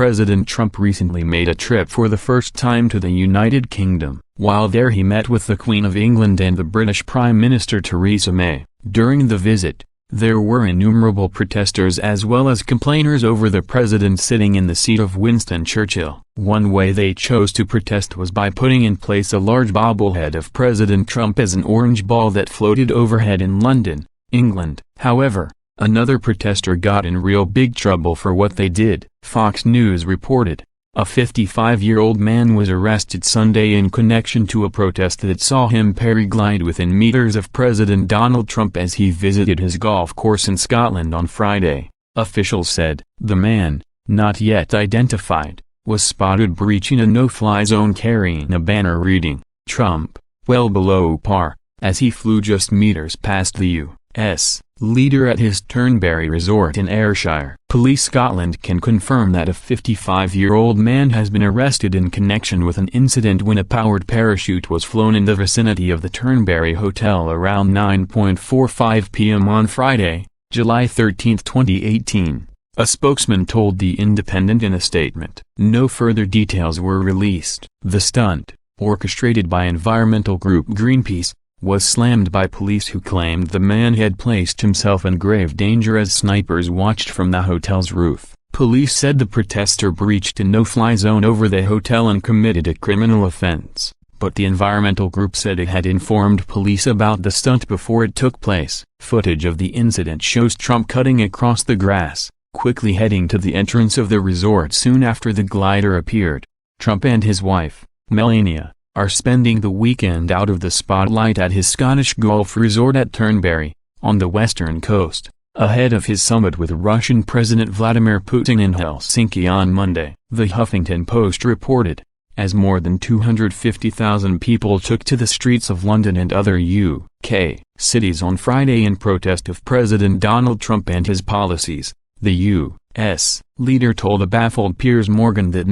President Trump recently made a trip for the first time to the United Kingdom. While there he met with the Queen of England and the British Prime Minister Theresa May. During the visit, there were innumerable protesters as well as complainers over the president sitting in the seat of Winston Churchill. One way they chose to protest was by putting in place a large bobblehead of President Trump as an orange ball that floated overhead in London, England. However, another protester got in real big trouble for what they did. Fox News reported, a 55-year-old man was arrested Sunday in connection to a protest that saw him paraglide within meters of President Donald Trump as he visited his golf course in Scotland on Friday. Officials said, the man, not yet identified, was spotted breaching a no-fly zone carrying a banner reading, Trump, well below par, as he flew just meters past the U.S. leader at his Turnberry resort in Ayrshire. Police Scotland can confirm that a 55-year-old man has been arrested in connection with an incident when a powered parachute was flown in the vicinity of the Turnberry Hotel around 9:45 p.m. on Friday, July 13, 2018. A spokesman told The Independent in a statement. No further details were released. The stunt, orchestrated by environmental group Greenpeace, was slammed by police who claimed the man had placed himself in grave danger as snipers watched from the hotel's roof. Police said the protester breached a no-fly zone over the hotel and committed a criminal offense, but the environmental group said it had informed police about the stunt before it took place. Footage of the incident shows Trump cutting across the grass, quickly heading to the entrance of the resort soon after the glider appeared. Trump and his wife, Melania, are spending the weekend out of the spotlight at his Scottish golf resort at Turnberry, on the western coast, ahead of his summit with Russian President Vladimir Putin in Helsinki on Monday. The Huffington Post reported, as more than 250,000 people took to the streets of London and other UK cities on Friday in protest of President Donald Trump and his policies, the U.S. leader told a baffled Piers Morgan that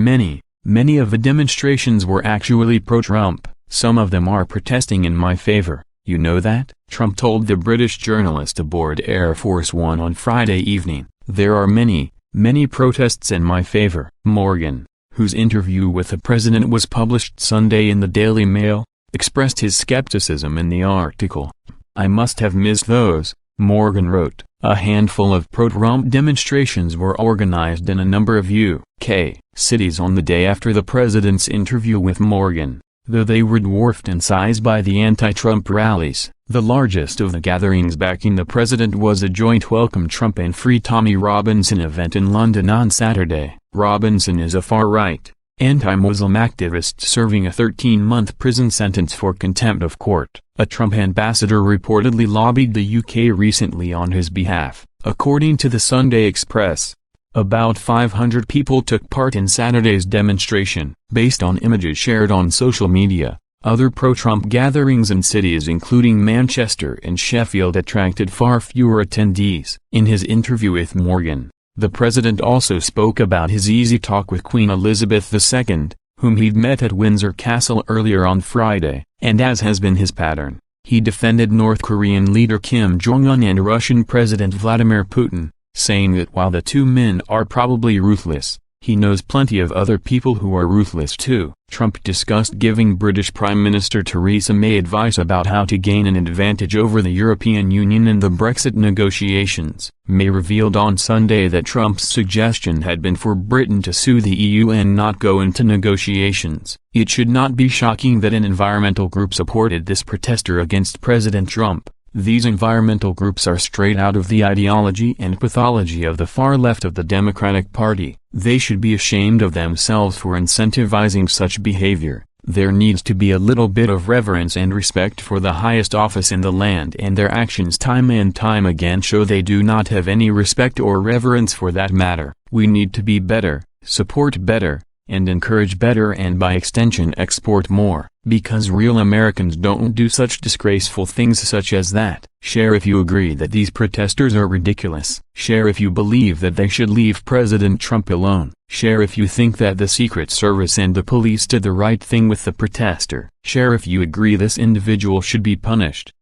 Many of the demonstrations were actually pro-Trump. Some of them are protesting in my favor, you know that? Trump told the British journalist aboard Air Force One on Friday evening, there are many protests in my favor. Morgan, whose interview with the president was published Sunday in the Daily Mail, expressed his skepticism in the article. I must have missed those, Morgan wrote. A handful of pro-Trump demonstrations were organized in a number of UK cities on the day after the president's interview with Morgan, though they were dwarfed in size by the anti-Trump rallies. The largest of the gatherings backing the president was a joint Welcome Trump and Free Tommy Robinson event in London on Saturday. Robinson is a far-right, anti-Muslim activist serving a 13-month prison sentence for contempt of court. A Trump ambassador reportedly lobbied the UK recently on his behalf. According to the Sunday Express, about 500 people took part in Saturday's demonstration. Based on images shared on social media, other pro-Trump gatherings in cities including Manchester and Sheffield attracted far fewer attendees. In his interview with Morgan, the president also spoke about his easy talk with Queen Elizabeth II, whom he'd met at Windsor Castle earlier on Friday, and as has been his pattern, he defended North Korean leader Kim Jong-un and Russian President Vladimir Putin, saying that while the two men are probably ruthless, he knows plenty of other people who are ruthless too. Trump discussed giving British Prime Minister Theresa May advice about how to gain an advantage over the European Union in the Brexit negotiations. May revealed on Sunday that Trump's suggestion had been for Britain to sue the EU and not go into negotiations. It should not be shocking that an environmental group supported this protester against President Trump. These environmental groups are straight out of the ideology and pathology of the far left of the Democratic Party. They should be ashamed of themselves for incentivizing such behavior. There needs to be a little bit of reverence and respect for the highest office in the land, and their actions time and time again show they do not have any respect or reverence for that matter. We need to be better, support better, and encourage better, and by extension export more, because real Americans don't do such disgraceful things such as that. Share if you agree that these protesters are ridiculous. Share if you believe that they should leave President Trump alone. Share if you think that the Secret Service and the police did the right thing with the protester. Share if you agree this individual should be punished.